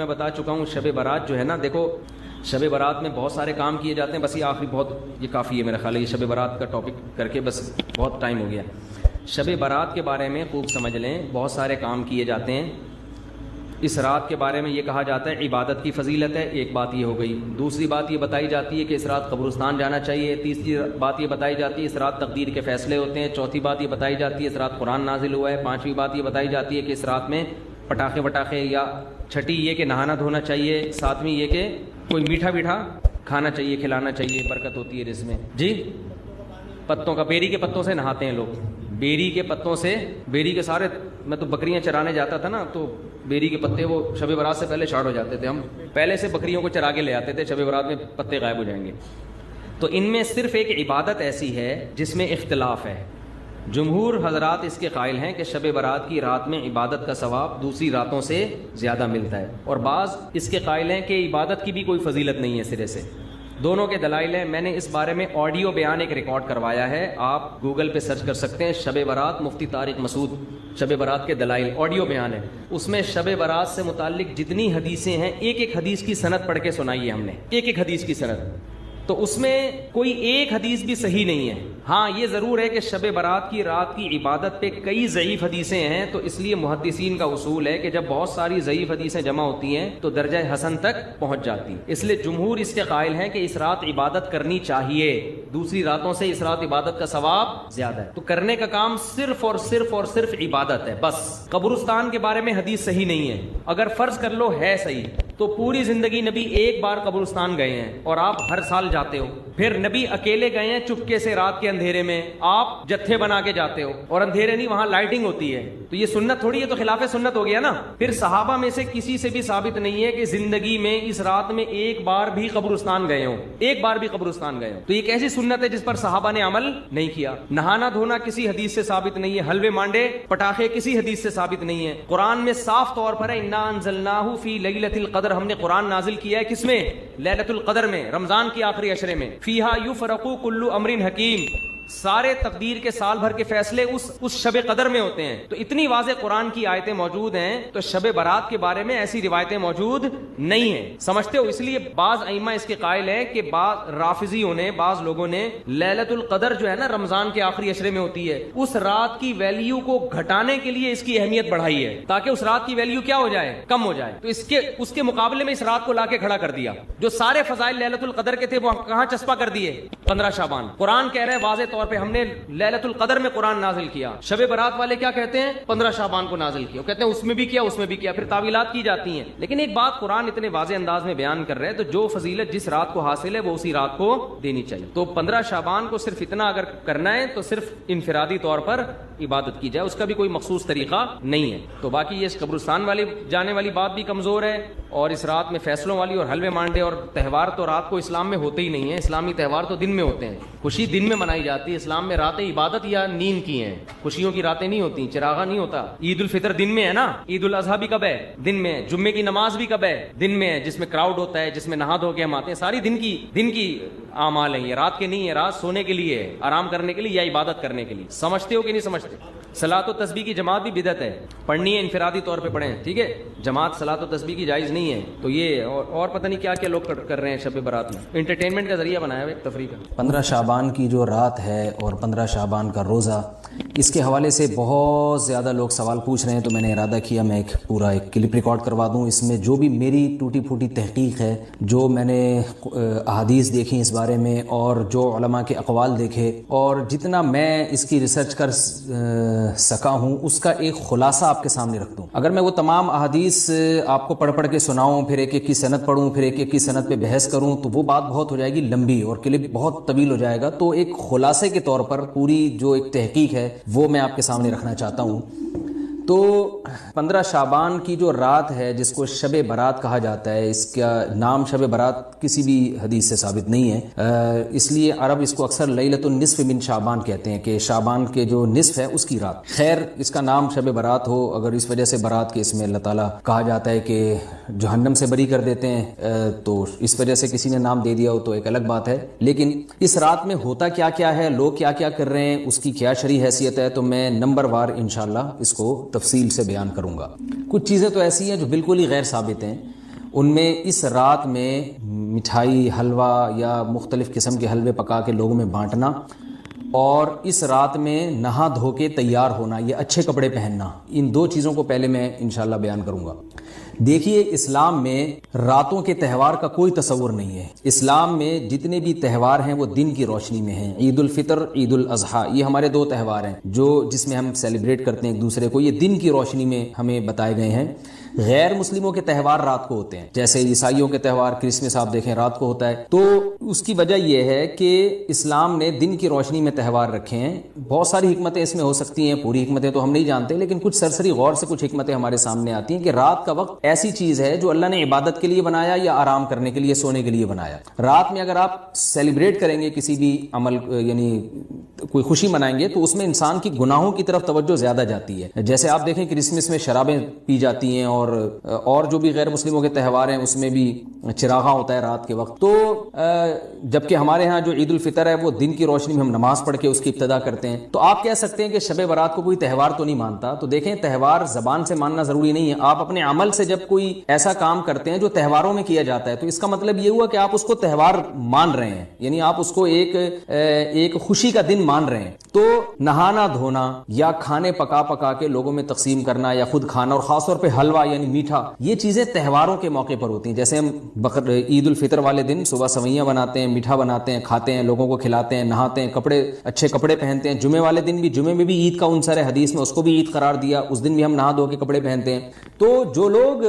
میں بتا چکا ہوں شب برات جو ہے نا، دیکھو شب برات میں بہت سارے کام کیے جاتے ہیں. بس یہ آخری یہ کافی ہے میرا خیال ہے، یہ شب برات کا ٹاپک کر کے بس بہت ٹائم ہو گیا. شب برات کے بارے میں خوب سمجھ لیں، بہت سارے کام کیے جاتے ہیں. اس رات کے بارے میں یہ کہا جاتا ہے عبادت کی فضیلت ہے، ایک بات یہ ہو گئی. دوسری بات یہ بتائی جاتی ہے کہ اس رات قبرستان جانا چاہیے. تیسری بات یہ بتائی جاتی ہے اس رات تقدیر کے فیصلے ہوتے ہیں. چوتھی بات یہ بتائی جاتی ہے اس رات قرآن نازل ہوا ہے. پانچویں بات یہ بتائی جاتی ہے کہ اس رات میں پٹاخے وٹاخے، یا چھٹی یہ کہ نہانا دھونا چاہیے. ساتویں یہ کہ کوئی میٹھا میٹھا کھانا چاہیے، کھلانا چاہیے، برکت ہوتی ہے جس میں. جی پتوں کا، بیری کے پتوں سے نہاتے ہیں لوگ. بیری کے پتوں سے، بیری کے سارے، میں تو بکریاں چرانے جاتا تھا نا، تو بیری کے پتے وہ شب برات سے پہلے شارٹ ہو جاتے تھے. ہم پہلے سے بکریوں کو چرا کے لے آتے تھے، شب برات میں پتے غائب ہو جائیں گے. تو ان میں صرف ایک عبادت ایسی ہے جس میں اختلاف ہے. جمہور حضرات اس کے قائل ہیں کہ شب برات کی رات میں عبادت کا ثواب دوسری راتوں سے زیادہ ملتا ہے، اور بعض اس کے قائل ہیں کہ عبادت کی بھی کوئی فضیلت نہیں ہے سرے سے. دونوں کے دلائل ہیں. میں نے اس بارے میں آڈیو بیان ایک ریکارڈ کروایا ہے، آپ گوگل پہ سرچ کر سکتے ہیں. شب برات مفتی طارق مسعود، شب برات کے دلائل، آڈیو بیان ہے. اس میں شب برات سے متعلق جتنی حدیثیں ہیں، ایک ایک حدیث کی سند پڑھ کے سنائی ہے ہم نے، ایک ایک حدیث کی سند. تو اس میں کوئی ایک حدیث بھی صحیح نہیں ہے. ہاں یہ ضرور ہے کہ شب برات کی رات کی عبادت پہ کئی ضعیف حدیثیں ہیں. تو اس لیے محدثین کا اصول ہے کہ جب بہت ساری ضعیف حدیثیں جمع ہوتی ہیں تو درجہ حسن تک پہنچ جاتی. اس لیے جمہور اس کے قائل ہیں کہ اس رات عبادت کرنی چاہیے، دوسری راتوں سے اس رات عبادت کا ثواب زیادہ ہے. تو کرنے کا کام صرف اور صرف اور صرف عبادت ہے بس. قبرستان کے بارے میں حدیث صحیح نہیں ہے. اگر فرض کر لو ہے صحیح، تو پوری زندگی نبی ایک بار قبرستان گئے ہیں اور آپ ہر سال جاتے ہو. پھر نبی اکیلے گئے ہیں چپکے سے رات کے اندھیرے میں، آپ جتھے بنا کے جاتے ہو، اور اندھیرے نہیں، وہاں لائٹنگ ہوتی ہے. تو یہ سنت تھوڑی ہے، تو خلاف سنت ہو گیا نا. پھر صحابہ میں سے کسی سے بھی ثابت نہیں ہے کہ زندگی میں اس رات میں ایک بار بھی قبرستان گئے ہوں، ایک بار بھی قبرستان گئے ہوں. تو یہ ایک ایسی سنت ہے جس پر صحابہ نے عمل نہیں کیا. نہانا دھونا کسی حدیث سے ثابت نہیں ہے. حلوے مانڈے پٹاخے کسی حدیث سے ثابت نہیں ہے. قرآن میں صاف طور پر ہے انا انزلناہ فی لیلۃ القدر، ہم نے قرآن نازل کیا ہے کس میں؟ لیلۃ القدر میں، رمضان کی آخری عشرے میں. فیہا یفرق کل امر حکیم، سارے تقدیر کے سال بھر کے فیصلے اس شب قدر میں ہوتے ہیں. تو اتنی واضح قرآن کی آیتیں موجود ہیں. تو شب برات کے بارے میں ایسی روایتیں موجود نہیں ہیں، سمجھتے ہو. اس لیے بعض ائمہ اس کے قائل ہیں کہ بعض رافضیوں نے، بعض لوگوں نے لیلۃ القدر جو ہے نا رمضان کے آخری عشرے میں ہوتی ہے، اس رات کی ویلیو کو گھٹانے کے لیے اس کی اہمیت بڑھائی ہے، تاکہ اس رات کی ویلیو کیا ہو جائے؟ کم ہو جائے. تو اس کے مقابلے میں اس رات کو لا کے کھڑا کر دیا. جو سارے فضائل لیلۃ القدر کے تھے وہ کہاں چسپا کر دیے؟ 15 شعبان. قرآن کہہ رہے ہیں واضح طور پہ ہم نے لیلۃ القدر میں قرآن نازل کیا. شب برات والے کیا کہتے ہیں؟ 15 شعبان کو نازل کیا. وہ کہتے ہیں اس میں بھی کیا، اس میں بھی کیا. پھر تعویلات کی جاتی ہیں. لیکن ایک بات قرآن اتنے واضح انداز میں بیان کر رہے ہیں، تو جو فضیلت جس رات کو حاصل ہے وہ اسی رات کو دینی چاہیے. تو 15 شعبان کو صرف اتنا اگر کرنا ہے تو صرف انفرادی طور پر عبادت کی جائے، اس کا بھی کوئی مخصوص طریقہ نہیں ہے. تو باقی یہ قبرستان والی جانے والی بات بھی کمزور ہے، اور اس رات میں فیصلوں والی اور حلوے مانڈے اور تہوار تو رات کو اسلام میں ہوتے ہی نہیں ہیں. اسلامی تہوار تو دن میں ہوتے ہیں، خوشی دن میں منائی جاتی ہے. اسلام میں راتیں عبادت یا نیند کی ہیں، خوشیوں کی راتیں نہیں ہوتی، چراغا نہیں ہوتا. عید الفطر دن میں ہے نا، عید الاضحیٰ بھی کب ہے؟ دن میں. جمعے کی نماز بھی کب ہے؟ دن میں ہے، جس میں کراؤڈ ہوتا ہے، جس میں نہا دھو کے ہم آتے ہیں. ساری دن کی اعمال ہیں، یہ رات کے نہیں ہے. رات سونے کے لیے، آرام کرنے کے لیے یا عبادت کرنے کے لیے. سمجھتے ہو کہ نہیں سمجھتے؟ صلاۃ و تسبیح کی جماعت بھی بدعت ہے، پڑھنی ہے انفرادی طور پہ پڑھیں، ٹھیک ہے. جماعت صلاۃ و تسبیح کی جائز نہیں ہے. تو یہ اور پتہ نہیں کیا کیا لوگ کر رہے ہیں شب برات میں، انٹرٹینمنٹ کا ذریعہ بنایا ہوا ہے، تفریح کا. 15 شعبان کی جو رات ہے اور 15 شعبان کا روزہ، اس کے حوالے سے بہت زیادہ لوگ سوال پوچھ رہے ہیں. تو میں نے ارادہ کیا میں ایک کلپ ریکارڈ کروا دوں. اس میں جو بھی میری ٹوٹی پھوٹی تحقیق ہے، جو میں نے احادیث دیکھی اس بارے میں، اور جو علماء کے اقوال دیکھے، اور جتنا میں اس کی ریسرچ کر سکا ہوں، اس کا ایک خلاصہ آپ کے سامنے رکھ دوں. اگر میں وہ تمام احادیث آپ کو پڑھ کے سناؤں، پھر ایک ایک کی سند پڑھوں، پھر ایک ایک کی سند پہ بحث کروں، تو وہ بات بہت ہو جائے گی لمبی اور کلپ بہت طویل ہو جائے گا. تو ایک خلاصے کے طور پر پوری جو ایک تحقیق ہے وہ میں آپ کے سامنے رکھنا چاہتا ہوں. تو 15 شعبان کی جو رات ہے جس کو شب برات کہا جاتا ہے، اس کا نام شب برات کسی بھی حدیث سے ثابت نہیں ہے، اس لیے عرب اس کو اکثر لیلۃ النصف من شعبان کہتے ہیں کہ شعبان کے جو نصف ہے اس کی رات. خیر اس کا نام شب برات ہو، اگر اس وجہ سے برات کے اس میں اللہ تعالیٰ کہا جاتا ہے کہ جہنم سے بری کر دیتے ہیں، تو اس وجہ سے کسی نے نام دے دیا ہو تو ایک الگ بات ہے. لیکن اس رات میں ہوتا کیا کیا ہے، لوگ کیا کیا کر رہے ہیں، اس کی کیا شرعی حیثیت ہے، تو میں نمبر وار انشاءاللہ اس کو تفصیل سے بیان کروں گا. کچھ چیزیں تو ایسی ہیں جو بالکل ہی غیر ثابت ہیں. ان میں اس رات میں مٹھائی حلوہ یا مختلف قسم کے حلوے پکا کے لوگوں میں بانٹنا، اور اس رات میں نہا دھو کے تیار ہونا یا اچھے کپڑے پہننا، ان دو چیزوں کو پہلے میں انشاءاللہ بیان کروں گا۔ دیکھیے اسلام میں راتوں کے تہوار کا کوئی تصور نہیں ہے۔ اسلام میں جتنے بھی تہوار ہیں وہ دن کی روشنی میں ہیں۔ عید الفطر، عید الاضحیٰ، یہ ہمارے دو تہوار ہیں جس میں ہم سیلیبریٹ کرتے ہیں ایک دوسرے کو، یہ دن کی روشنی میں ہمیں بتائے گئے ہیں۔ غیر مسلموں کے تہوار رات کو ہوتے ہیں، جیسے عیسائیوں کے تہوار کرسمس آپ دیکھیں رات کو ہوتا ہے۔ تو اس کی وجہ یہ ہے کہ اسلام نے دن کی روشنی میں تہوار رکھے ہیں۔ بہت ساری حکمتیں اس میں ہو سکتی ہیں، پوری حکمتیں تو ہم نہیں جانتے، لیکن کچھ سرسری غور سے کچھ حکمتیں ہمارے سامنے آتی ہیں کہ رات کا وقت ایسی چیز ہے جو اللہ نے عبادت کے لیے بنایا یا آرام کرنے کے لیے، سونے کے لیے بنایا۔ رات میں اگر آپ سیلیبریٹ کریں گے کسی بھی عمل، یعنی کوئی خوشی منائیں گے، تو اس میں انسان کی گناہوں کی طرف توجہ زیادہ جاتی ہے۔ جیسے آپ دیکھیں کرسمس میں شرابیں پی جاتی ہیں، اور جو بھی غیر مسلموں کے تہوار ہیں اس میں بھی چراغاں ہوتا ہے رات کے وقت۔ تو جبکہ ہمارے ہاں جو عید الفطر ہے وہ دن کی روشنی میں ہم نماز پڑھ کے اس کی ابتدا کرتے ہیں۔ تو آپ کہہ سکتے ہیں کہ شب برات کو کوئی تہوار تو نہیں مانتا، تو دیکھیں تہوار زبان سے ماننا ضروری نہیں ہے۔ آپ اپنے عمل سے جب کوئی ایسا کام کرتے ہیں جو تہواروں میں کیا جاتا ہے، تو اس کا مطلب یہ ہوا کہ آپ اس کو تہوار مان رہے ہیں، یعنی آپ اس کو ایک خوشی کا دن مان رہے ہیں۔ تو نہانا دھونا یا کھانے پکا کے لوگوں میں تقسیم کرنا یا خود کھانا، اور خاص طور پہ حلوہ یعنی میٹھا، یہ چیزیں تہواروں کے موقع پر ہوتی ہیں۔ جیسے ہم عید الفطر والے دن صبح سوئیاں بناتے ہیں، میٹھا بناتے ہیں، کھاتے ہیں، لوگوں کو کھلاتے ہیں، نہاتے ہیں، اچھے کپڑے پہنتے ہیں۔ جمعے والے دن بھی، جمعے میں بھی عید کا عنصر ہے حدیث میں، اس کو بھی عید قرار دیا، اس دن بھی ہم نہا دھو کے کپڑے پہنتے ہیں۔ تو جو لوگ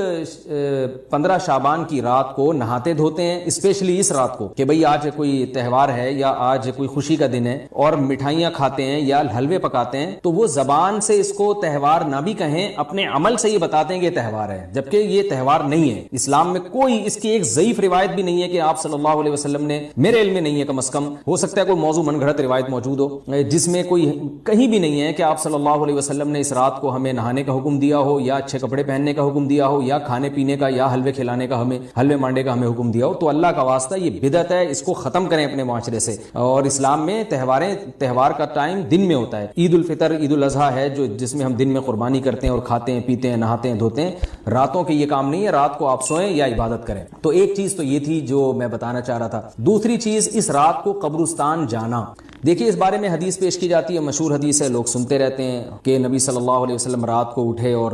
15 شعبان کی رات کو نہاتے دھوتے ہیں، اسپیشلی اس رات کو کہ بھئی آج کوئی تہوار ہے یا آج کوئی خوشی کا دن ہے، اور مٹھائیاں کھاتے ہیں یا حلوے پکاتے ہیں، تو وہ زبان سے اس کو تہوار نہ بھی کہیں، اپنے عمل سے یہ بتاتے ہیں کہ یہ تہوار ہے، جبکہ یہ تہوار نہیں ہے۔ اسلام میں کوئی اس کی ایک ضعیف روایت بھی نہیں ہے کہ آپ صلی اللہ علیہ وسلم نے، میرے علم میں نہیں ہے کم از کم، ہو سکتا ہے کوئی موضوع من گھڑت روایت موجود ہو جس میں کوئی کہیں بھی نہیں ہے کہ آپ صلی اللہ علیہ وسلم نے اس رات کو ہمیں نہانے کا حکم دیا ہو، یا اچھے کپڑے پہننے کا حکم دیا ہو، یا کھانے پینے کا یا حلوے کھلانے کا، ہمیں حلوے مانڈے کا ہمیں حکم دیا ہو۔ تو اللہ کا واسطہ یہ بدعت ہے، اس کو ختم کریں اپنے معاشرے سے۔ اور اسلام میں تہوار کا ٹائم دن میں ہوتا ہے۔ عید الفطر، عید الاضحیٰ ہے جس میں ہم دن میں قربانی کرتے ہیں اور کھاتے ہیں، پیتے ہیں، نہاتے ہیں، دھوتے ہیں۔ راتوں کے یہ کام نہیں ہے، رات کو آپ سوئیں یا عبادت کریں۔ تو ایک چیز تو یہ تھی جو میں بتانا چاہ رہا تھا۔ دوسری چیز، اس رات کو قبرستان جانا۔ دیکھیے اس بارے میں حدیث پیش کی جاتی ہے، مشہور حدیث ہے، لوگ سنتے رہتے ہیں کہ نبی صلی اللہ علیہ وسلم رات کو اٹھے اور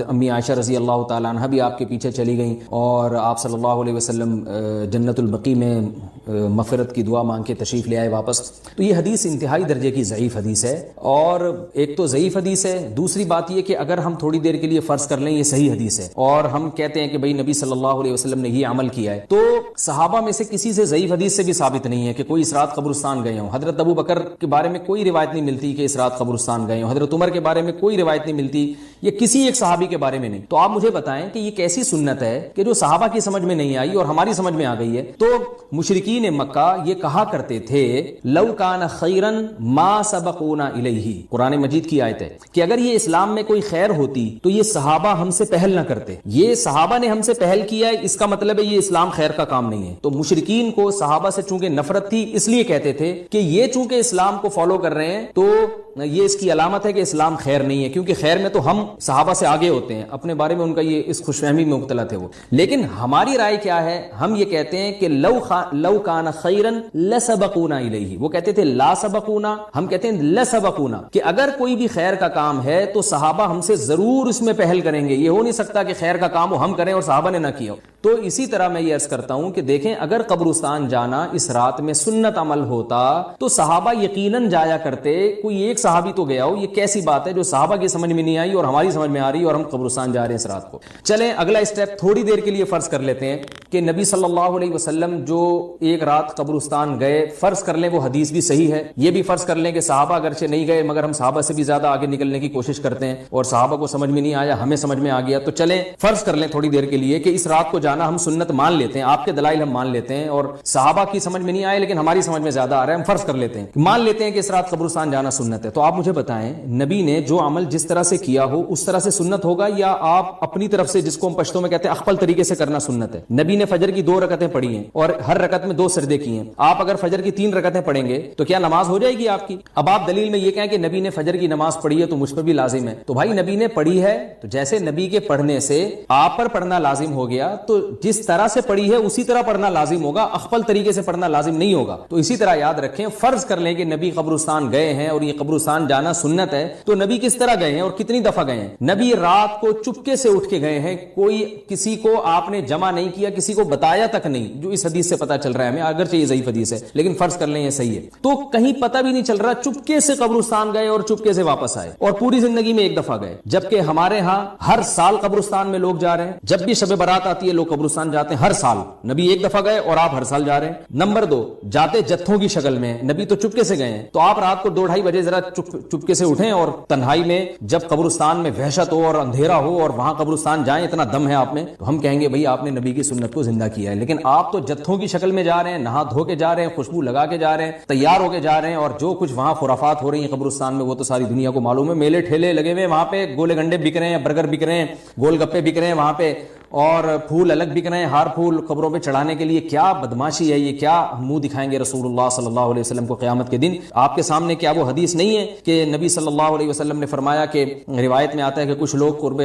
امی عائشہ رضی اللہ تعالیٰ عنہ بھی آپ کے پیچھے چلی گئیں، اور آپ صلی اللہ علیہ وسلم جنت البقیع میں مغفرت کی دعا مانگ کے تشریف لے آئے واپس۔ تو یہ حدیث انتہائی درجے کی ضعیف حدیث ہے، اور ایک تو ضعیف حدیث ہے، دوسری بات یہ کہ اگر ہم تھوڑی دیر کے لیے فرض کر لیں یہ صحیح حدیث ہے اور ہم کہتے ہیں کہ بھئی نبی صلی اللہ علیہ وسلم نے یہ عمل کیا ہے، تو صحابہ میں سے کسی سے ضعیف حدیث سے بھی ثابت نہیں ہے کہ کوئی اس رات قبرستان گئے ہوں۔ حضرت ابو بکر کے بارے میں کوئی روایت نہیں ملتی کہ اس رات قبرستان گئے ہوں، حضرت عمر کے بارے میں کوئی روایت نہیں ملتی، یہ کسی ایک صحابی کے بارے میں نہیں۔ تو آپ مجھے بتائیں کہ یہ کیسی سنت ہے کہ جو صحابہ کی سمجھ میں نہیں آئی اور ہماری سمجھ میں آ گئی ہے؟ تو مشرکین مکہ یہ کہا کرتے تھے لو کان خیرا ما سبقونا الیہ، قرآن مجید کی آیت ہے کہ اگر یہ اسلام میں کوئی خیر ہوتی تو یہ صحابہ ہم سے پہل نہ کرتے، یہ صحابہ نے ہم سے پہل کیا ہے، اس کا مطلب ہے یہ اسلام خیر کا کام نہیں ہے۔ تو مشرکین کو صحابہ سے چونکہ نفرت تھی، اس لیے کہتے تھے کہ یہ چونکہ اسلام کو فالو کر رہے ہیں تو یہ اس کی علامت ہے کہ اسلام خیر نہیں ہے، کیونکہ خیر میں تو ہم صحابہ سے آگے ہوتے ہیں، اپنے بارے میں ان کا یہ اس خوش فہمی میں مبتلا تھے وہ۔ لیکن ہماری رائے کیا ہے؟ ہم یہ کہتے ہیں کہ لو کان خیرا لسبقونا الیہ، وہ کہتے تھے لا سبقونا، ہم کہتے ہیں لسبقونا، کہ اگر کوئی بھی خیر کا کام ہے تو صحابہ ہم سے ضرور اس میں پہل کریں گے، یہ ہو نہیں سکتا کہ خیر کا کام ہو ہم کریں اور صحابہ نے نہ کیا ہو۔ تو اسی طرح میں یہ عرض کرتا ہوں کہ دیکھیں اگر قبرستان جانا اس رات میں سنت عمل ہوتا تو صحابہ یقیناً جایا کرتے، کوئی ایک صحابی تو گیا ہو، یہ کیسی بات ہے جو صحابہ کی سمجھ میں نہیں آئی اور ہماری سمجھ میں آ رہی اور ہم قبرستان جا رہے ہیں اس رات کو۔ چلیں اگلا اسٹیپ تھوڑی دیر کے لیے فرض کر لیتے ہیں کہ نبی صلی اللہ علیہ وسلم جو ایک رات قبرستان گئے، فرض کر لیں وہ حدیث بھی صحیح ہے، یہ بھی فرض کر لیں کہ صحابہ اگرچہ نہیں گئے مگر ہم صحابہ سے بھی زیادہ آگے نکلنے کی کوشش کرتے ہیں اور صحابہ کو سمجھ میں نہیں آیا، ہمیں سمجھ میں آ گیا، تو چلیں فرض کر لیں تھوڑی دیر کے لیے کہ اس رات کو جانا ہم سنت مان لیتے ہیں، آپ کے دلائل ہم مان لیتے ہیں اور صحابہ کی سمجھ میں نہیں آئے لیکن ہماری سمجھ میں زیادہ آ رہا ہے، ہم فرض کر لیتے ہیں، مان لیتے ہیں کہ اس رات قبرستان جانا سنت ہے۔ تو آپ مجھے بتائیں نبی نے جو عمل جس طرح سے کیا ہو اس طرح سے سنت ہوگا، یا آپ اپنی طرف سے جس کو ہم پشتوں میں کہتے ہیں اخپل طریقے سے کرنا سنت ہے؟ نبی نے نے فجر کی 2 رکعتیں پڑھی ہیں اور ہر رکعت میں 2 سجدے کیے ہیں, آپ اگر فجر کی 3 رکعتیں پڑھیں گے تو کیا نماز ہو جائے گی آپ کی؟ اب آپ دلیل میں یہ کہیں کہ نبی نے فجر کی نماز پڑھی ہے تو مجھ پر بھی لازم ہے. تو بھائی نبی نے پڑھی ہے تو جیسے نبی کے پڑھنے سے آپ پر پڑھنا لازم ہو گیا, تو جس طرح سے پڑھی ہے اسی طرح پڑھنا لازم ہوگا, اخفل طریقے سے پڑھنا لازم نہیں ہوگا. تو اسی طرح یاد رکھیں, فرض کر لیں کہ نبی قبرستان گئے ہیں اور یہ قبرستان جانا سنت ہے, تو نبی کس طرح گئے ہیں اور کتنی دفعہ گئے ہیں؟ نبی رات کو چپکے سے اٹھ کے گئے ہیں, کوئی کسی کو آپ نے جمع نہیں کیا, کسی کو بتایا تک نہیں, جو اس حدیث سے پتا چل رہا ہے ہمیں, اگرچہ یہ ضعیف حدیث ہے لیکن فرض کر لیں یہ صحیح ہے. تو کہیں پتہ بھی نہیں چل رہا, چپکے سے قبرستان گئے اور چپکے سے واپس آئے, اور پوری زندگی میں ایک دفعہ گئے, جبکہ ہمارے ہاں ہر سال قبرستان میں لوگ جا رہے ہیں. جب بھی شب برات آتی ہے لوگ قبرستان جاتے ہیں ہر سال, نبی ایک دفعہ گئے اور آپ ہر سال جا رہے ہیں. نمبر 2, جاتے جتھوں کی شکل میں, نبی تو چپکے سے گئے ہیں, تو آپ رات کو 2-2:30 بجے ذرا چپکے سے اٹھیں اور تنہائی میں جب قبرستان میں وحشت ہو اور اندھیرا ہو اور وہاں قبرستان جائیں, اتنا دم ہے آپ میں, تو ہم کہیں گے بھئی آپ نے نبی کی سنت کو زندہ کیا ہے. لیکن آپ تو جتھوں کی شکل میں جا رہے ہیں, نہا دھو کے جا رہے ہیں, خوشبو لگا کے جا رہے ہیں, تیار ہو کے جا رہے ہیں, اور جو کچھ وہاں خرافات ہو رہی ہیں قبرستان میں وہ تو ساری دنیا کو معلوم ہے. میلے ٹھیلے لگے ہوئے, وہاں پہ گولے گنڈے بک رہے ہیں, برگر بک رہے ہیں, گول گپے بک رہے ہیں وہاں پہ, اور پھول الگ بک رہے ہیں, ہار پھول قبروں پہ چڑھانے کے لیے. کیا بدماشی ہے یہ, کیا منہ دکھائیں گے رسول اللہ صلی اللہ علیہ وسلم کو قیامت کے دن؟ آپ کے سامنے کیا وہ حدیث نہیں ہے کہ نبی صلی اللہ علیہ وسلم نے فرمایا کہ روایت میں آتا ہے کہ کچھ لوگ قرب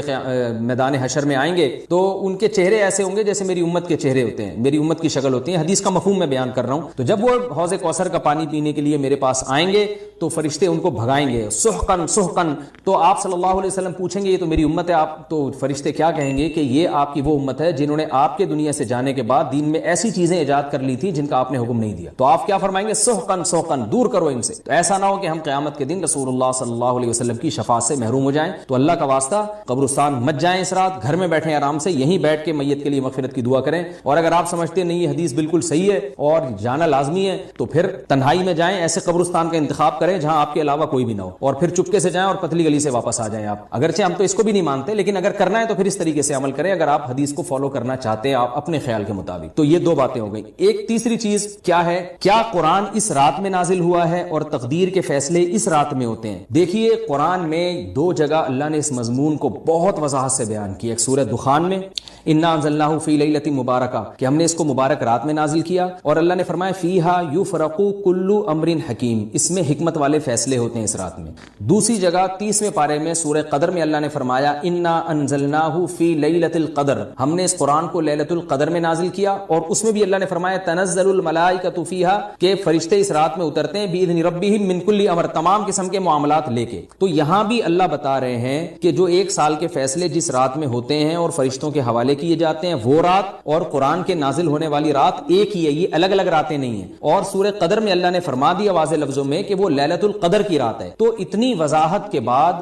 میدان حشر میں آئیں گے تو ان کے چہرے ایسے ہوں گے جیسے میری امت کے چہرے ہوتے ہیں, میری امت کی شکل ہوتی ہے. حدیث کا مفہوم میں بیان کر رہا ہوں. تو جب وہ حوض کوثر کا پانی پینے کے لیے میرے پاس آئیں گے تو فرشتے ان کو بھگائیں گے, سحقن سحقن. تو آپ صلی اللہ علیہ وسلم پوچھیں گے یہ تو میری امت ہے, آپ تو فرشتے کیا کہیں گے کہ یہ آپ کی وہ امت ہے جنہوں نے آپ کے دنیا سے جانے کے بعد دین میں ایسی چیزیں ایجاد کر لی تھی جن کا آپ نے حکم نہیں دیا. تو آپ کیا فرمائیں گے؟ سحقن سحقن, دور کرو ان سے. تو ایسا نہ ہو کہ ہم قیامت کے دن رسول اللہ صلی اللہ علیہ وسلم کی شفاعت سے محروم ہو جائیں. تو اللہ کا واسطہ قبرستان مت جائیں اس رات, گھر میں بیٹھیں آرام سے, یہیں بیٹھ کے میت کے لیے مغفرت کی دعا کریں. اور اگر آپ سمجھتے نہیں یہ حدیث بالکل صحیح ہے اور جانا لازمی ہے تو پھر تنہائی میں جائیں, ایسے قبرستان کا انتخاب کریں جہاں آپ کے علاوہ کوئی بھی نہ ہو, اور پھر چپکے سے جائیں اور پتلی گلی سے واپس آ جائیں آپ. اگرچہ ہم تو اس کو بھی نہیں مانتے, لیکن اگر کرنا ہے تو پھر اس طریقے سے عمل کریں اگر آپ حدیث کو فالو کرنا چاہتے ہیں آپ اپنے خیال کے مطابق. تو یہ 2 باتیں ہو گئی. ایک تیسری چیز کیا ہے, کیا قرآن اس رات میں نازل ہوا ہے اور تقدیر کے فیصلے اس رات میں ہوتے ہیں؟ دیکھیے قرآن میں 2 جگہ اللہ نے اس مضمون کو بہت وضاحت سے بیان کیا. ایک سورہ دخان میں انا انزلناہ فی لیلۃ مبارکہ, کہ ہم نے اس کو مبارک رات میں نازل کیا, اور اللہ نے فرمایا فیہا یفرق کل امر حکیم, اس میں حکمت والے فیصلے ہوتے ہیں اس رات میں. دوسری جگہ 30ویں پارے میں سورہ قدر میں اللہ نے فرمایا انا انزلناہ فی لیلۃ القدر, ہم نے اس قرآن کو لیلۃ القدر میں نازل کیا, اور اس میں بھی اللہ نے فرمایا تنزل الملائکۃ فیہا, کہ فرشتے اس رات میں اترتے ہیں باذن ربہم من کل امر, تمام قسم کے معاملات لے کے. تو یہاں بھی اللہ بتا رہے ہیں کہ جو 1 سال کے فیصلے جس رات میں ہوتے ہیں اور فرشتوں کے حوالے کیے جاتے ہیں وہ رات اور قرآن کے نازل ہونے والی رات ایک ہی ہے, یہ الگ الگ راتیں نہیں ہیں. اور سورہ قدر میں اللہ نے فرما دیا واضح لفظوں میں کہ وہ لیلۃ القدر کی رات ہے. تو اتنی وضاحت کے بعد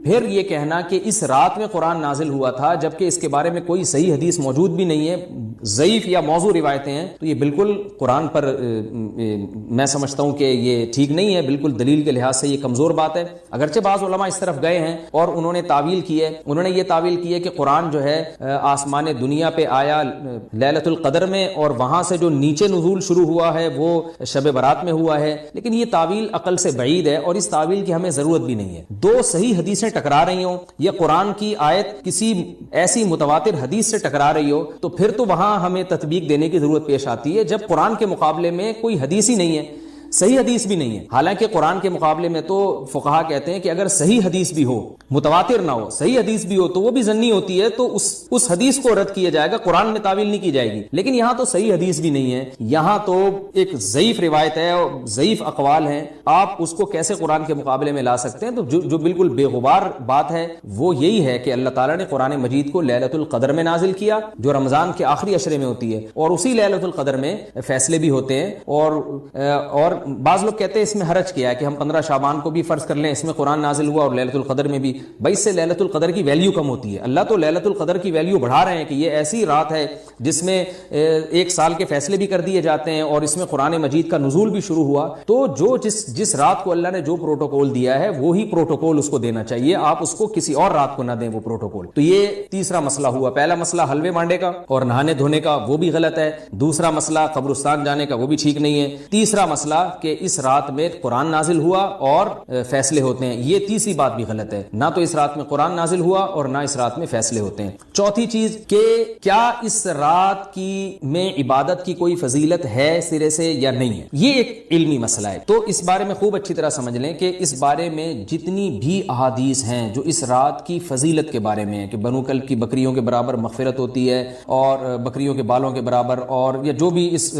پھر یہ کہنا کہ اس رات میں قرآن نازل ہوا تھا جبکہ اس کے بارے میں کوئی صحیح حدیث موجود بھی نہیں ہے, ضعیف یا موضوع روایتیں ہیں, تو یہ بالکل قرآن پر میں سمجھتا ہوں کہ یہ ٹھیک نہیں ہے, بالکل دلیل کے لحاظ سے یہ کمزور بات ہے. اگرچہ بعض علماء اس طرف گئے ہیں اور انہوں نے تعویل کی ہے, انہوں نے یہ تعویل کی ہے کہ قرآن جو ہے آسمان دنیا پہ آیا لیلۃ القدر میں, اور وہاں سے جو نیچے نزول شروع ہوا ہے وہ شب برات میں ہوا ہے. لیکن یہ تعویل عقل سے بعید ہے اور اس تعویل کی ہمیں ضرورت بھی نہیں ہے. 2 صحیح حدیثیں ٹکرا رہی ہوں یا قرآن کی آیت کسی ایسی متواتر حدیث سے ٹکرا رہی ہو تو پھر تو وہاں ہمیں تطبیق دینے کی ضرورت پیش آتی ہے, جب قرآن کے مقابلے میں کوئی حدیث ہی نہیں ہے, صحیح حدیث بھی نہیں ہے. حالانکہ قرآن کے مقابلے میں تو فقہا کہتے ہیں کہ اگر صحیح حدیث بھی ہو, متواتر نہ ہو, صحیح حدیث بھی ہو تو وہ بھی ظنی ہوتی ہے, تو اس حدیث کو رد کیا جائے گا, قرآن میں تعویل نہیں کی جائے گی. لیکن یہاں تو صحیح حدیث بھی نہیں ہے, یہاں تو ایک ضعیف روایت ہے اور ضعیف اقوال ہیں, آپ اس کو کیسے قرآن کے مقابلے میں لا سکتے ہیں؟ تو جو بالکل بے غبار بات ہے وہ یہی ہے کہ اللہ تعالیٰ نے قرآن مجید کو لیلۃ القدر میں نازل کیا جو رمضان کے آخری عشرے میں ہوتی ہے, اور اسی لیلۃ القدر میں فیصلے بھی ہوتے ہیں. اور بعض لوگ کہتے ہیں اس میں حرج کیا ہے کہ ہم 15 شعبان کو بھی فرض کر لیں, اس میں قرآن نازل ہوا اور لیلۃ القدر میں بھی. بھائی اس سے لیلۃ القدر کی ویلیو کم ہوتی ہے. اللہ تو لیلۃ القدر کی ویلیو بڑھا رہے ہیں کہ یہ ایسی رات ہے جس میں 1 سال کے فیصلے بھی کر دیے جاتے ہیں اور اس میں قرآن مجید کا نزول بھی شروع ہوا. تو جس رات کو اللہ نے جو پروٹوکول دیا ہے وہی پروٹوکول اس کو دینا چاہیے, آپ اس کو کسی اور رات کو نہ دیں وہ پروٹوکول. تو یہ تیسرا مسئلہ ہوا. پہلا مسئلہ حلوے مانڈے کا اور نہانے دھونے کا, وہ بھی غلط ہے. دوسرا مسئلہ قبرستان جانے کا, وہ بھی ٹھیک نہیں ہے. تیسرا مسئلہ کہ اس رات میں قرآن نازل ہوا اور فیصلے ہوتے ہیں. یہ تیسری بات بھی غلط ہے, نہ تو اس رات میں قرآن نازل ہوا اور نہ اس رات میں فیصلے ہوتے ہیں. چوتھی چیز کہ کیا اس رات کی میں عبادت کی کوئی فضیلت ہے سرے سے یا نہیں ہے, یہ ایک علمی مسئلہ ہے. تو اس بارے میں خوب اچھی طرح سمجھ لیں کہ اس بارے میں جتنی بھی احادیث ہیں جو اس رات کی فضیلت کے بارے میں ہے کہ بنو کلب کی بکریوں کے برابر مغفرت ہوتی ہے اور بکریوں کے بالوں کے برابر, اور یا جو بھی اس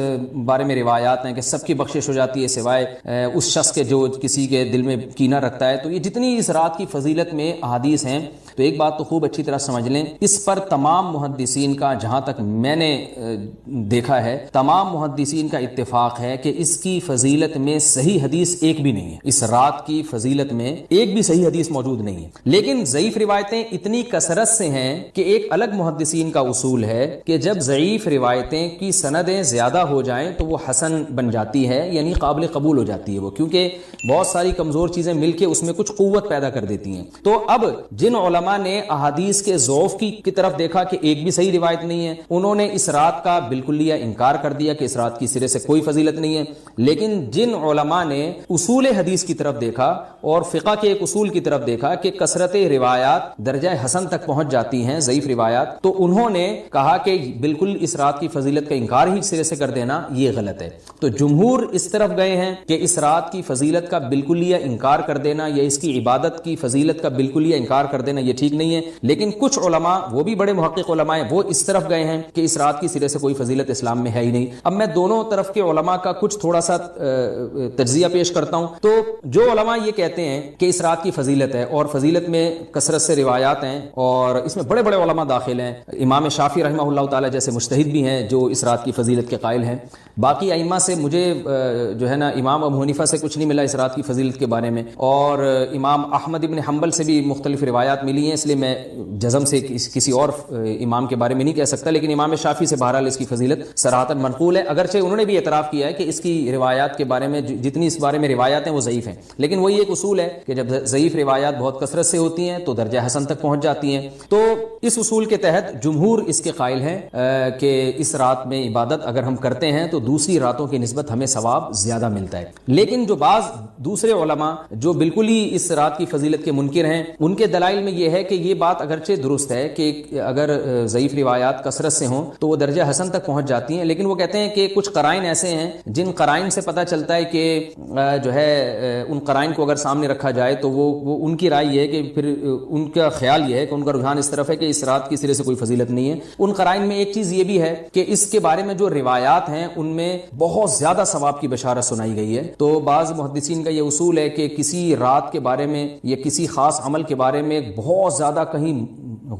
بارے میں روایات ہیں کہ سب کی بخشش ہو جاتی ہے سوائے اس شخص کے جو کسی کے دل میں کینہ رکھتا ہے, تو یہ جتنی اس رات کی فضیلت میں احادیث ہیں, تو ایک بات تو خوب اچھی طرح سمجھ لیں, اس پر تمام محدثین کا, جہاں تک میں نے دیکھا ہے, تمام محدثین کا اتفاق ہے کہ اس کی فضیلت میں صحیح حدیث ایک بھی نہیں ہے. اس رات کی فضیلت میں ایک بھی صحیح حدیث موجود نہیں ہے. لیکن ضعیف روایتیں اتنی کثرت سے ہیں کہ ایک الگ محدثین کا اصول ہے کہ جب ضعیف روایتیں کی سندیں زیادہ ہو جائیں تو وہ حسن بن جاتی ہے, یعنی قابل قبول ہو جاتی ہے وہ, کیونکہ بہت ساری کمزور چیزیں مل کے اس میں کچھ قوت پیدا کر دیتی ہیں. تو اب جن علماء نے احادیث کے ضعف کی طرف دیکھا کہ ایک بھی صحیح روایت نہیں ہے, انہوں نے اس رات کا بالکلیہ انکار کر دیا کہ اس رات کی سرے سے کوئی فضیلت نہیں ہے. لیکن جن علماء نے اصول حدیث کی طرف دیکھا اور فقہ کے ایک اصول کی طرف دیکھا کہ کثرت روایات درجہ حسن تک پہنچ جاتی ہیں, ضعیف روایات, تو انہوں نے کہا کہ بالکل اس رات کی فضیلت کا انکار ہی سرے سے کر دینا یہ غلط ہے. تو جمہور اس طرف گئے ہیں کہ اس رات کی فضیلت کا بالکلیہ انکار کر دینا یا اس کی عبادت کی فضیلت کا بالکلیہ انکار کر دینا یہ ٹھیک نہیں ہے. لیکن کچھ علماء, وہ بھی بڑے محقق علماء ہیں, وہ اس طرف گئے ہیں کہ اس رات کی سرے سے کوئی فضیلت اسلام میں ہے ہی نہیں. اب میں دونوں طرف کے علماء کا کچھ تھوڑا سا تجزیہ پیش کرتا ہوں. تو جو علماء یہ کہتے ہیں کہ اس رات کی فضیلت ہے اور فضیلت میں کثرت سے روایات ہیں اور اس میں بڑے بڑے علماء داخل ہیں, امام شافعی رحمہ اللہ تعالی جیسے مجتہد بھی ہیں جو اس رات کی فضیلت کے قائل ہیں. باقی ائمہ سے مجھے جو ہے نا امام ابو حنیفہ سے کچھ نہیں ملا اس رات کی فضیلت کے بارے میں, اور امام احمد ابن حنبل سے بھی مختلف روایات ملی ہیں, اس لیے میں جزم سے کسی اور امام کے بارے میں نہیں کہہ سکتا. لیکن امام شافعی سے بہرحال اس کی فضیلت صراحتاً منقول ہے, اگرچہ انہوں نے بھی اعتراف کیا ہے کہ اس کی روایات کے بارے میں جتنی اس بارے میں روایات ہیں وہ ضعیف ہیں. لیکن وہی ایک اصول ہے کہ جب ضعیف روایات بہت کثرت سے ہوتی ہیں تو درجہ حسن تک پہنچ جاتی ہیں. تو اس اصول کے تحت جمہور اس کے قائل ہیں کہ اس رات میں عبادت اگر ہم کرتے ہیں تو دوسری راتوں کی نسبت ہمیں ثواب زیادہ ملتا ہے. لیکن جو بعض دوسرے علماء جو بالکل ہی اس رات کی فضیلت کے منکر ہیں, ان کے دلائل میں یہ ہے کہ یہ بات اگرچہ درست ہے کہ اگر ضعیف روایات کثرت سے ہوں تو وہ درجہ حسن تک پہنچ جاتی ہیں, لیکن وہ کہتے ہیں کہ کچھ قرائن ایسے ہیں جن قرائن سے پتہ چلتا ہے کہ جو ہے ان قرائن کو اگر سامنے رکھا جائے تو وہ ان کی رائے یہ ہے کہ پھر ان کا خیال یہ ہے کہ ان کا رجحان اس طرف ہے کہ اس رات کی سرے سے کوئی فضیلت نہیں ہے. ان قرائن میں ایک چیز یہ بھی ہے کہ اس کے بارے میں جو روایات ہیں ان میں بہت زیادہ ثواب کی بشارت سنائی گئی ہے. تو بعض محدثین کا یہ اصول ہے کہ کسی رات کے بارے میں یا کسی خاص عمل کے بارے میں بہت زیادہ کہیں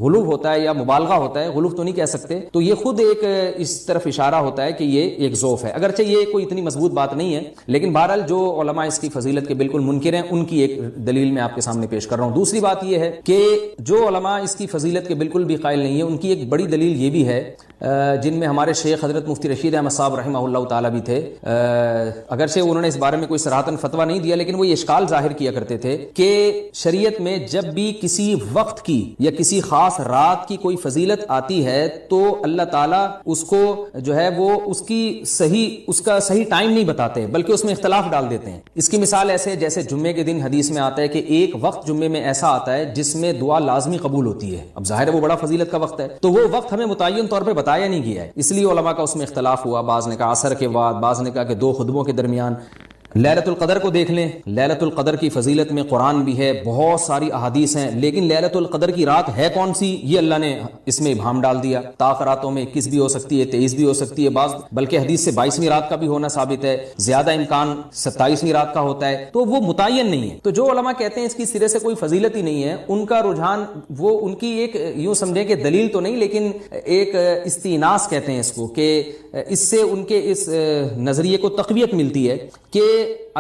غلو ہوتا ہے یا مبالغہ ہوتا ہے, غلو تو نہیں کہہ سکتے, تو یہ خود ایک اس طرف اشارہ ہوتا ہے کہ یہ ایک ضعف ہے, اگرچہ یہ کوئی اتنی مضبوط بات نہیں ہے. لیکن بہرحال جو علماء اس کی فضیلت کے بالکل منکر ہیں ان کی ایک دلیل میں آپ کے سامنے پیش کر رہا ہوں. دوسری بات یہ ہے کہ جو علماء اس کی فضیلت کے بالکل بھی قائل نہیں ہیں, ان کی ایک بڑی دلیل یہ بھی ہے, جن میں ہمارے شیخ حضرت مفتی رشید احمد صاحب رحمہ اللہ تعالیٰ بھی تھے. اگرچہ انہوں نے اس بارے میں کوئی صراحتاً فتویٰ نہیں دیا, لیکن وہ یہ اشکال ظاہر کیا کرتے تھے کہ شریعت میں جب بھی کسی وقت کی یا کسی خاص رات کی کوئی فضیلت آتی ہے تو اللہ تعالیٰ اس کو جو ہے وہ اس کا صحیح ٹائم نہیں بتاتے, بلکہ اس میں اختلاف ڈال دیتے ہیں. اس کی مثال ایسے جیسے جمعے کے دن حدیث میں آتا ہے کہ ایک وقت جمعے میں ایسا آتا ہے جس میں دعا لازمی قبول ہوتی ہے. اب ظاہر ہے وہ بڑا فضیلت کا وقت ہے, تو وہ وقت ہمیں متعین طور پہ بتایا نہیں گیا ہے, اس لیے علماء کا اس میں اختلاف ہوا. بعض نے کہا عصر کے بعد, بعض نے کہا کہ 2 خطبوں کے درمیان. لیلۃ القدر کو دیکھ لیں, لیلۃ القدر کی فضیلت میں قرآن بھی ہے, بہت ساری احادیث ہیں, لیکن لیلۃ القدر کی رات ہے کون سی یہ اللہ نے اس میں ابہام ڈال دیا. طاق راتوں میں 21 بھی ہو سکتی ہے, 23 بھی ہو سکتی ہے, بعض بلکہ حدیث سے 22ویں رات کا بھی ہونا ثابت ہے, زیادہ امکان 27ویں رات کا ہوتا ہے, تو وہ متعین نہیں ہے. تو جو علماء کہتے ہیں اس کی سرے سے کوئی فضیلت ہی نہیں ہے, ان کا رجحان وہ ان کی ایک یوں سمجھیں کہ دلیل تو نہیں لیکن ایک استئناس کہتے ہیں اس کو, کہ اس سے ان کے اس نظریے کو تقویت ملتی ہے کہ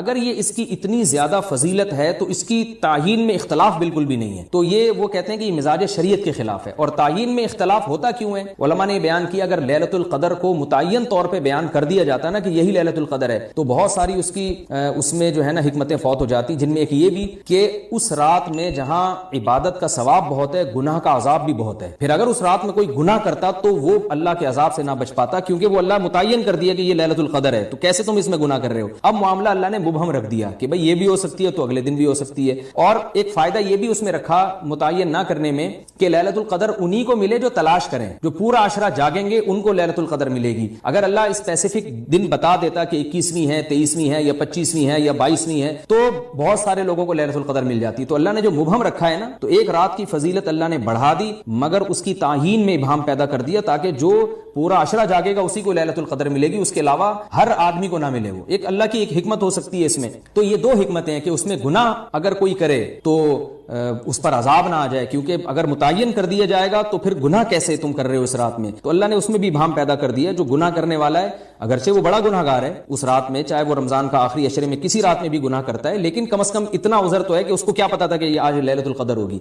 اگر یہ اس کی اتنی زیادہ فضیلت ہے تو اس کی تعیین میں اختلاف بالکل بھی نہیں ہے. تو یہ وہ کہتے ہیں کہ یہ مزاج شریعت کے خلاف ہے. اور تعیین میں اختلاف ہوتا کیوں ہے؟ علماء نے بیان کیا اگر ليلۃ القدر کو متعین طور پہ بیان کر دیا جاتا نا کہ یہی ليلۃ القدر ہے تو بہت ساری اس میں جو ہے نا حکمتیں فوت ہو جاتی، جن میں ایک یہ بھی کہ اس رات میں جہاں عبادت کا ثواب بہت ہے گناہ کا عذاب بھی بہت ہے. پھر اگر اس رات میں کوئی گناہ کرتا تو وہ اللہ کے عذاب سے نہ بچ پاتا، کیونکہ وہ اللہ متعین کر دیا کہ یہ ليلۃ القدر ہے، تو کیسے تم اس میں گناہ کر رہے ہو؟ اب معاملہ اللہ نے مبہم رکھ دیا کہ بھئی یہ بھی ہو سکتی ہے تو اگلے دن بھی ہو سکتی ہے. اور ایک فائدہ یہ بھی اس میں رکھا متعین نہ کرنے میں کہ ليلۃ القدر انہی کو ملے جو تلاش کریں، جو پورا عشرہ جاگیں گے ان کو ليلۃ القدر ملے گی. اگر اللہ اسپیسیفک دن بتا دیتا کہ 21ویں ہے، 23ویں ہے یا 25ویں ہے یا 22ویں ہے تو بہت سارے لوگوں کو ليلۃ القدر مل جاتی. تو اللہ نے جو مبہم رکھا ہے نا، تو ایک رات کی فضیلت اللہ نے بڑھا دی مگر اس کی تعیین میں ابہام پیدا کر دیا تاکہ جو پورا عشرہ جاگے گا اسی کو ليلۃ القدر ملے گی، اس کے علاوہ ہر آدمی کو نہ ملے. وہ ایک اللہ کی ایک حکمت ہو سکتی ہے اس میں. تو یہ دو حکمتیں ہیں کہ اس میں گناہ اگر کوئی کرے تو اس پر عذاب نہ آ جائے، کیونکہ اگر متعین کر دیا جائے گا تو پھر گناہ کیسے تم کر رہے ہو اس رات میں. تو اللہ نے اس میں بھی ابہام پیدا کر دیا. جو گناہ کرنے والا ہے اگرچہ وہ بڑا گناہ گار ہے اس رات میں، چاہے وہ رمضان کا آخری عشرے میں کسی رات میں بھی گناہ کرتا ہے، لیکن کم از کم اتنا عذر تو ہے کہ اس کو کیا پتا تھا کہ یہ آج ليلۃ القدر ہوگی.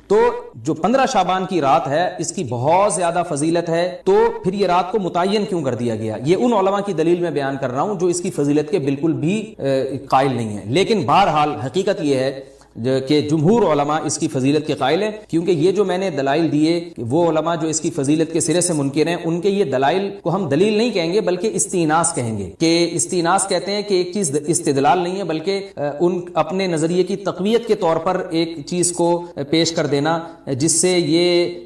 تو جو 15 شعبان کی رات ہے اس کی بہت زیادہ فضیلت ہے. تو پھر یہ رات کو متعین کیوں کر دیا گیا؟ یہ ان علماء کی دلیل میں بیان کر رہا ہوں جو اس کی فضیلت کے بالکل بھی قائل نہیں ہیں. لیکن بہرحال حقیقت یہ ہے کہ جمہور علماء اس کی فضیلت کے قائل ہیں، کیونکہ یہ جو میں نے دلائل دیے وہ علماء جو اس کی فضیلت کے سرے سے منکر ہیں ان کے یہ دلائل کو ہم دلیل نہیں کہیں گے بلکہ استیناس کہیں گے. کہ استیناس کہتے ہیں کہ ایک چیز استدلال نہیں ہے بلکہ ان اپنے نظریے کی تقویت کے طور پر ایک چیز کو پیش کر دینا جس سے یہ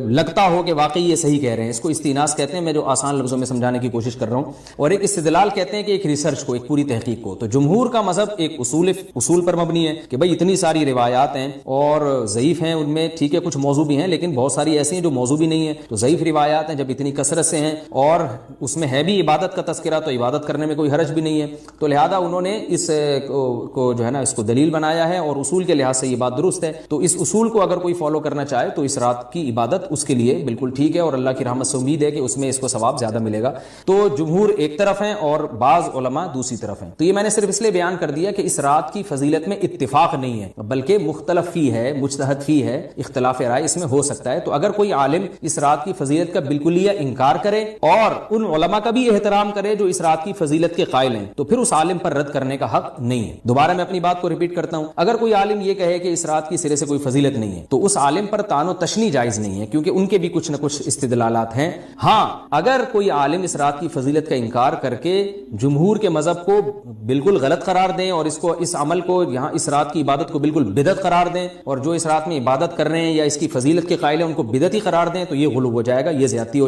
لگتا ہو کہ واقعی یہ صحیح کہہ رہے ہیں. اس کو استیناس کہتے ہیں، میں جو آسان لفظوں میں سمجھانے کی کوشش کر رہا ہوں. اور ایک استدلال کہتے ہیں کہ ایک ریسرچ کو، ایک پوری تحقیق کو. تو جمہور کا مذہب ایک اصول پر مبنی ہے کہ بھئی اتنی ساری روایات ہیں اور ضعیف ہیں، ان میں ٹھیک ہے کچھ موضوع بھی ہیں لیکن بہت ساری ایسی ہیں جو موضوع بھی نہیں ہیں. تو ضعیف روایات ہیں جب اتنی کثرت سے ہیں اور اس میں ہے بھی عبادت کا تذکرہ تو عبادت کرنے میں کوئی حرج بھی نہیں ہے. تو لہذا انہوں نے اس کو جو ہے نا اس کو دلیل بنایا ہے اور اصول کے لحاظ سے یہ بات درست ہے. تو اس اصول کو اگر کوئی فالو کرنا چاہے تو اس رات کی عبادت اس کے لیے بالکل ٹھیک ہے اور اللہ کی رحمت سے امید ہے کہ اس میں اس کو ثواب زیادہ ملے گا. تو جمہور ایک طرف ہیں اور بعض علماء دوسری طرف ہیں. تو یہ میں نے صرف اس لیے بیان کر دیا کہ اس رات کی فضیلت میں اتفاق نہیں ہے بلکہ مختلف فی ہے، مجتہد فی ہے، اختلاف رائے اس میں ہو سکتا ہے. تو اگر کوئی عالم اس رات کی فضیلت کا بالکلیہ انکار کرے اور ان علماء کا بھی احترام کرے جو اس رات کی فضیلت کے قائل ہیں تو پھر اس عالم پر رد کرنے کا حق نہیں ہے. دوبارہ میں اپنی بات کو ریپیٹ کرتا ہوں، اگر کوئی عالم یہ کہے کہ اس رات کی سرے سے کوئی فضیلت نہیں ہے تو اس عالم پر طعن و تشنیع جائز نہیں ہے کیونکہ ان کے بھی کچھ نہ کچھ استدلالات ہیں. ہاں اگر کوئی عالم اس رات کی فضیلت کا انکار کر کے جمہور کے مذہب کو بالکل غلط قرار دیں اور اس عمل کو یہاں اس رات کی عبادت کو بالکل بدعت قرار دیں اور جو اس رات میں عبادت کر رہے ہیں یا اس کی فضیلت کے قائل ہیں ان کو بدعتی قرار دیں تو یہ غلو ہو جائے گا، یہ زیادتی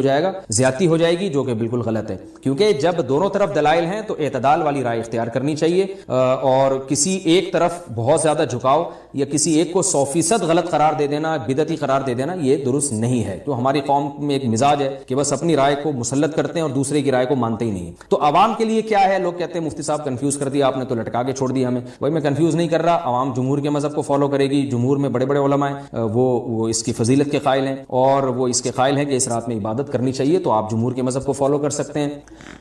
ہو جائے گی جو کہ بالکل غلط ہے. کیونکہ جب دونوں طرف دلائل ہیں تو اعتدال والی رائے اختیار کرنی چاہیے اور کسی ایک طرف بہت زیادہ جھکاؤ یا کسی ایک کو 100% غلط قرار دے دینا، بدعتی قرار دے دینا یہ درست نہیں ہے. تو ہماری قوم میں ایک مزاج ہے کہ بس اپنی رائے کو مسلط کرتے ہیں اور دوسرے کی رائے کو مانتے ہی نہیں. تو عوام کے لیے کیا ہے؟ لوگ کہتے ہیں مفتی صاحب کنفیوز کر دیا آپ نے تو لٹکا کے چھوڑ دیا ہمیں. بھائی میں کنفیوز نہیں کر رہا، عوام جمہور کے مذہب کو فالو کرے گی. جمہور میں بڑے بڑے علماء ہیں وہ اس کی فضیلت کے قائل ہیں اور وہ اس کے قائل ہیں کہ اس رات میں عبادت کرنی چاہیے، تو آپ جمہور کے مذہب کو فالو کر سکتے ہیں.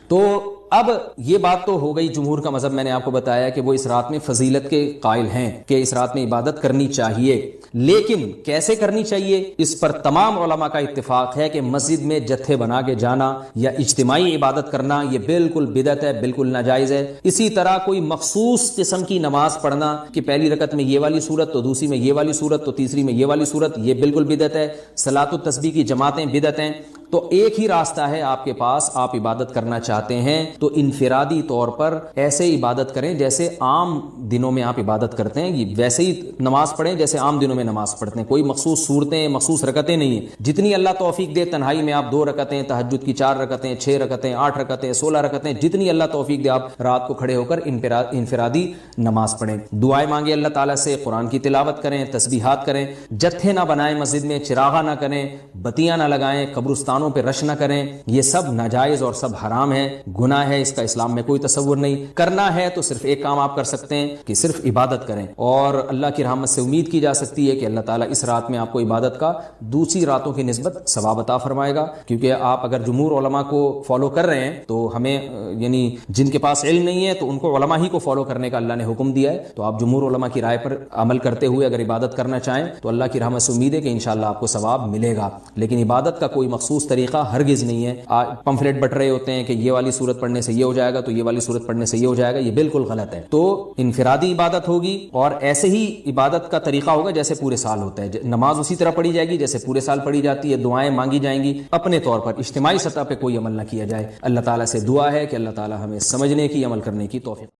تو اب یہ بات تو ہو گئی جمہور کا مذہب، میں نے آپ کو بتایا کہ وہ اس رات میں فضیلت کے قائل ہیں کہ اس رات میں عبادت کرنی چاہیے. لیکن کیسے کرنی چاہیے اس پر تمام علماء کا اتفاق ہے کہ مسجد میں جتھے بنا کے جانا یا اجتماعی عبادت کرنا یہ بالکل بدعت ہے، بالکل ناجائز ہے. اسی طرح کوئی مخصوص قسم کی نماز پڑھنا کہ پہلی رکعت میں یہ والی صورت تو دوسری میں یہ والی صورت تو تیسری میں یہ والی صورت، یہ بالکل بدعت ہے. صلاۃ التسبیح کی جماعتیں بدعت ہیں. تو ایک ہی راستہ ہے آپ کے پاس، آپ عبادت کرنا چاہتے ہیں تو انفرادی طور پر ایسے عبادت کریں جیسے عام دنوں میں آپ عبادت کرتے ہیں، ویسے ہی نماز پڑھیں جیسے عام دنوں میں نماز پڑھتے ہیں. کوئی مخصوص صورتیں، مخصوص رکعتیں نہیں ہیں. جتنی اللہ توفیق دے تنہائی میں آپ 2 رکعتیں، تہجد کی 4 رکعتیں، 6 رکعتیں، 8 رکعتیں، 16 رکعتیں، جتنی اللہ توفیق دے آپ رات کو کھڑے ہو کر انفرادی نماز پڑھیں. دعائیں مانگیں اللہ تعالیٰ سے، قرآن کی تلاوت کریں، تسبیحات کریں. جتھے نہ بنائیں مسجد میں، چراغاں نہ کریں، بتیاں نہ لگائیں، قبرستان انسانوں پہ رش نہ کریں، یہ سب ناجائز اور سب حرام ہے، گناہ ہے، اس کا اسلام میں کوئی تصور نہیں۔ کرنا ہے تو صرف ایک کام آپ کر سکتے ہیں کہ صرف عبادت کریں، اور اللہ کی رحمت سے امید کی جا سکتی ہے کہ اللہ تعالیٰ اس رات میں آپ کو عبادت کا دوسری راتوں کی نسبت ثواب عطا فرمائے گا، کیونکہ آپ اگر جمہور علماء کو فالو کر رہے ہیں تو ہمیں یعنی جن کے پاس علم نہیں ہے تو ان کو علماء ہی کو فالو کرنے کا اللہ نے حکم دیا ہے، تو آپ جمہور علماء کی رائے پر عمل کرتے ہوئے اگر عبادت کرنا چاہیں تو اللہ کی رحمت سے امید ہے کہ انشاءاللہ آپ کو ثواب ملے گا۔ لیکن عبادت کا کوئی مخصوص طریقہ ہرگز نہیں ہے۔ پمفلیٹ بٹ رہے ہوتے ہیں کہ یہ والی صورت پڑھنے سے یہ ہو جائے گا تو یہ والی صورت پڑھنے سے یہ ہو جائے گا، یہ بالکل غلط ہے۔ تو انفرادی عبادت ہوگی اور ایسے ہی عبادت کا طریقہ ہوگا جیسے پورے سال ہوتا ہے، نماز اسی طرح پڑھی جائے گی جیسے پورے سال پڑھی جاتی ہے، دعائیں مانگی جائیں گی، اپنے طور پر اجتماعی سطح پہ کوئی عمل نہ کیا جائے۔ اللہ تعالیٰ سے دعا ہے کہ اللہ تعالیٰ ہمیں سمجھنے کی، عمل کرنے کی توفیق